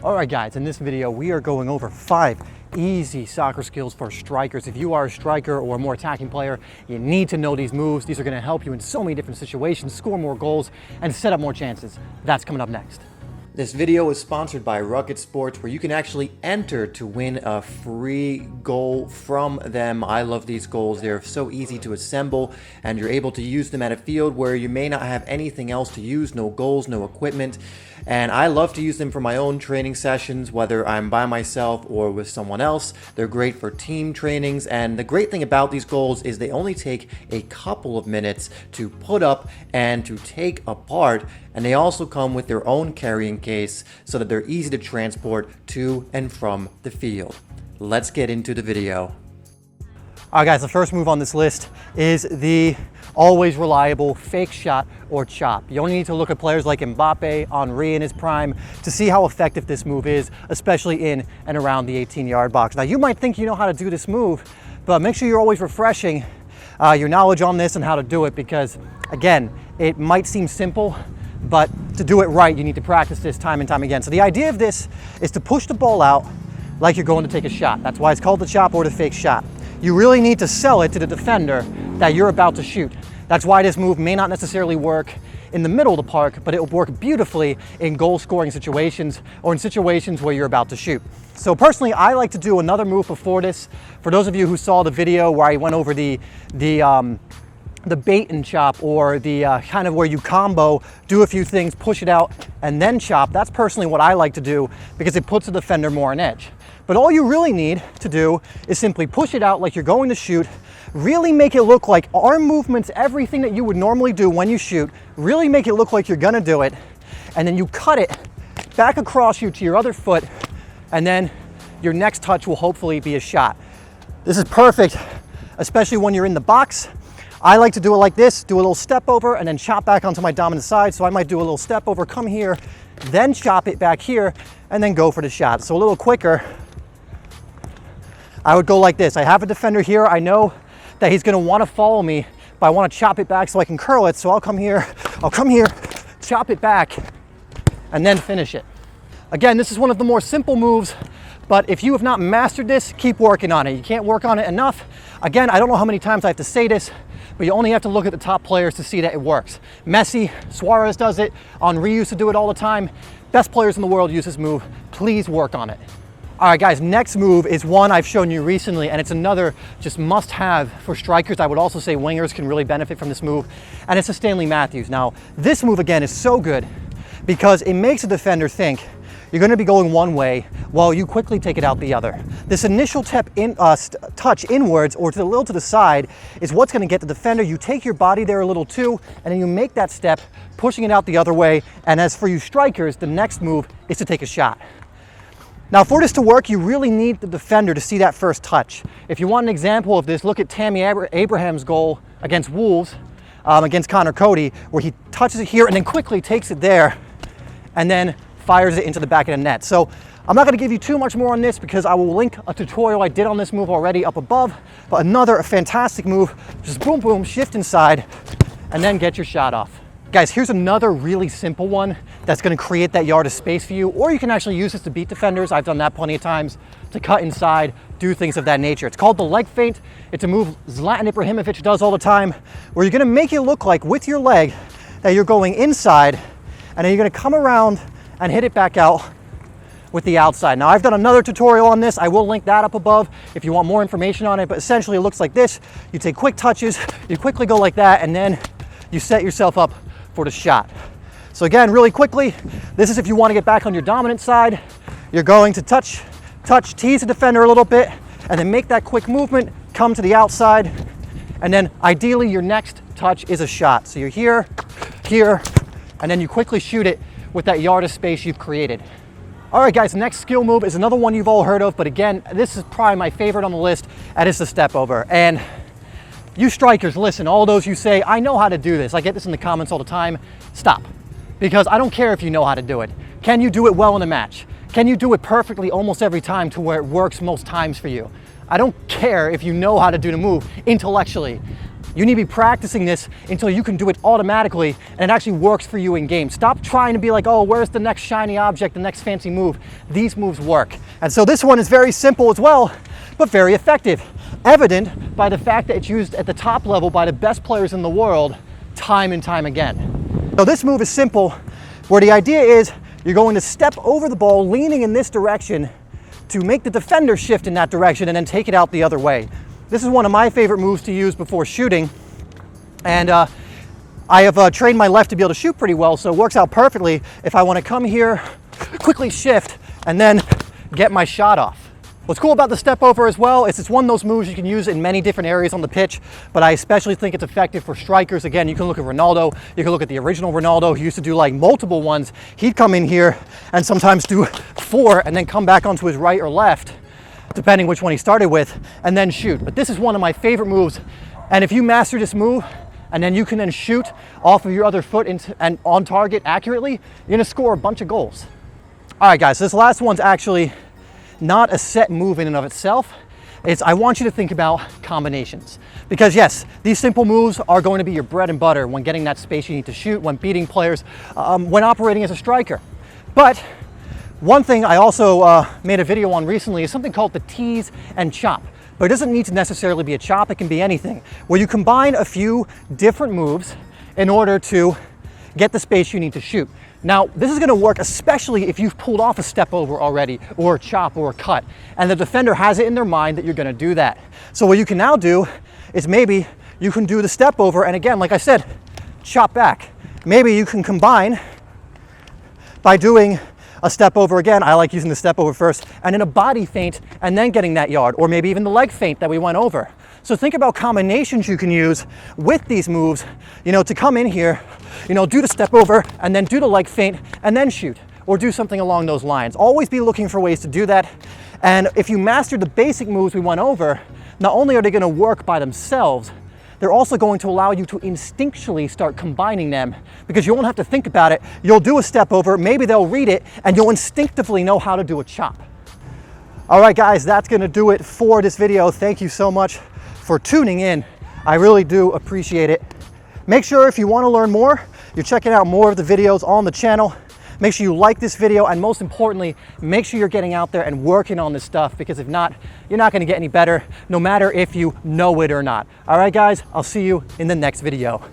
All right guys, in this video we are going over 5 easy soccer skills for strikers. If you are a striker or a more attacking player, you need to know these moves. These are going to help you in so many different situations, score more goals, and set up more chances. That's coming up next. This video is sponsored by Rugged Sports, where you can actually enter to win a free goal from them. I love these goals. They're so easy to assemble, and you're able to use them at a field where you may not have anything else to use, no goals, no equipment. And I love to use them for my own training sessions, whether I'm by myself or with someone else. They're great for team trainings, and the great thing about these goals is they only take a couple of minutes to put up and to take apart, and they also come with their own carrying case so that they're easy to transport to and from the field. Let's get into the video. All right guys, the first move on this list is the always reliable fake shot or chop. You only need to look at players like Mbappe, Henry in his prime to see how effective this move is, especially in and around the 18-yard box. Now you might think you know how to do this move, but make sure you're always refreshing your knowledge on this and how to do it, because again, it might seem simple, but to do it right, you need to practice this time and time again. So the idea of this is to push the ball out like you're going to take a shot. That's why it's called the chop or the fake shot. You really need to sell it to the defender that you're about to shoot. That's why this move may not necessarily work in the middle of the park, but it will work beautifully in goal scoring situations or in situations where you're about to shoot. So personally, I like to do another move before this. For those of you who saw the video where I went over the bait and chop, or the kind of where you combo, do a few things, push it out, and then chop. That's personally what I like to do because it puts the defender more on edge. But all you really need to do is simply push it out like you're going to shoot, really make it look like arm movements, everything that you would normally do when you shoot, really make it look like you're gonna do it, and then you cut it back across you to your other foot, and then your next touch will hopefully be a shot. This is perfect, especially when you're in the box. I like to do it like this, do a little step over and then chop back onto my dominant side. So I might do a little step over, come here, then chop it back here, and then go for the shot. So a little quicker, I would go like this. I have a defender here. I know that he's gonna wanna follow me, but I wanna chop it back so I can curl it. So I'll come here, chop it back, and then finish it. Again, this is one of the more simple moves, but if you have not mastered this, keep working on it. You can't work on it enough. Again, I don't know how many times I have to say this, but you only have to look at the top players to see that it works. Messi, Suarez does it, Henry used to do it all the time. Best players in the world use this move. Please work on it. All right guys, next move is one I've shown you recently, and it's another just must have for strikers. I would also say wingers can really benefit from this move, and it's a Stanley Matthews. Now, this move again is so good because it makes a defender think you're going to be going one way while you quickly take it out the other. This initial touch inwards or to the little to the side is what's going to get the defender. You take your body there a little too, and then you make that step, pushing it out the other way. And as for you strikers, the next move is to take a shot. Now, for this to work, you really need the defender to see that first touch. If you want an example of this, look at Tammy Abraham's goal against Wolves, against Connor Cody, where he touches it here and then quickly takes it there and then fires it into the back of the net. So I'm not going to give you too much more on this because I will link a tutorial I did on this move already up above, but another fantastic move. Just boom, boom, shift inside, and then get your shot off. Guys, here's another really simple one that's going to create that yard of space for you, or you can actually use this to beat defenders. I've done that plenty of times, to cut inside, do things of that nature. It's called the leg feint. It's a move Zlatan Ibrahimovic does all the time, where you're going to make it look like with your leg that you're going inside, and then you're going to come around and hit it back out with the outside. Now, I've done another tutorial on this. I will link that up above if you want more information on it, but essentially it looks like this. You take quick touches, you quickly go like that, and then you set yourself up for the shot. So again, really quickly, this is if you want to get back on your dominant side. You're going to touch, tease the defender a little bit, and then make that quick movement, come to the outside, and then ideally your next touch is a shot. So you're here, and then you quickly shoot it with that yard of space you've created. All right guys, next skill move is another one you've all heard of, but again, this is probably my favorite on the list, and it's the step over. And you strikers, listen, all those you say, I know how to do this. I get this in the comments all the time. Stop, because I don't care if you know how to do it. Can you do it well in a match? Can you do it perfectly almost every time to where it works most times for you? I don't care if you know how to do the move intellectually. You need to be practicing this until you can do it automatically and it actually works for you in game. Stop trying to be like, oh, where's the next shiny object, the next fancy move? These moves work. And so this one is very simple as well, but very effective. Evident by the fact that it's used at the top level by the best players in the world time and time again. So this move is simple, where the idea is you're going to step over the ball, leaning in this direction to make the defender shift in that direction and then take it out the other way. This is one of my favorite moves to use before shooting. And I have trained my left to be able to shoot pretty well, so it works out perfectly if I want to come here, quickly shift, and then get my shot off. What's cool about the step over as well is it's one of those moves you can use in many different areas on the pitch, but I especially think it's effective for strikers. Again, you can look at Ronaldo, you can look at the original Ronaldo, he used to do like multiple ones. He'd come in here and sometimes do 4 and then come back onto his right or left, depending which one he started with, and then shoot. But this is one of my favorite moves, and if you master this move, and then you can then shoot off of your other foot and on target accurately, you're gonna score a bunch of goals. All right, guys, this last one's actually not a set move in and of itself. I want you to think about combinations. Because yes, these simple moves are going to be your bread and butter when getting that space you need to shoot, when beating players, when operating as a striker. But one thing I also made a video on recently is something called the tease and chop. But it doesn't need to necessarily be a chop, it can be anything, where you combine a few different moves in order to get the space you need to shoot. Now, this is gonna work especially if you've pulled off a step over already, or a chop or a cut, and the defender has it in their mind that you're gonna do that. So what you can now do is maybe you can do the step over, and again, like I said, chop back. Maybe you can combine by doing a step over again. I like using the step over first, and then a body feint, and then getting that yard, or maybe even the leg feint that we went over. So think about combinations you can use with these moves, to come in here, do the step over, and then do the leg feint, and then shoot, or do something along those lines. Always be looking for ways to do that. And if you master the basic moves we went over, not only are they gonna work by themselves, they're also going to allow you to instinctually start combining them, because you won't have to think about it. You'll do a step over, maybe they'll read it, and you'll instinctively know how to do a chop. All right, guys, that's gonna do it for this video. Thank you so much for tuning in. I really do appreciate it. Make sure if you want to learn more, you're checking out more of the videos on the channel. Make sure you like this video, and most importantly, make sure you're getting out there and working on this stuff, because if not, you're not going to get any better, no matter if you know it or not. All right, guys, I'll see you in the next video.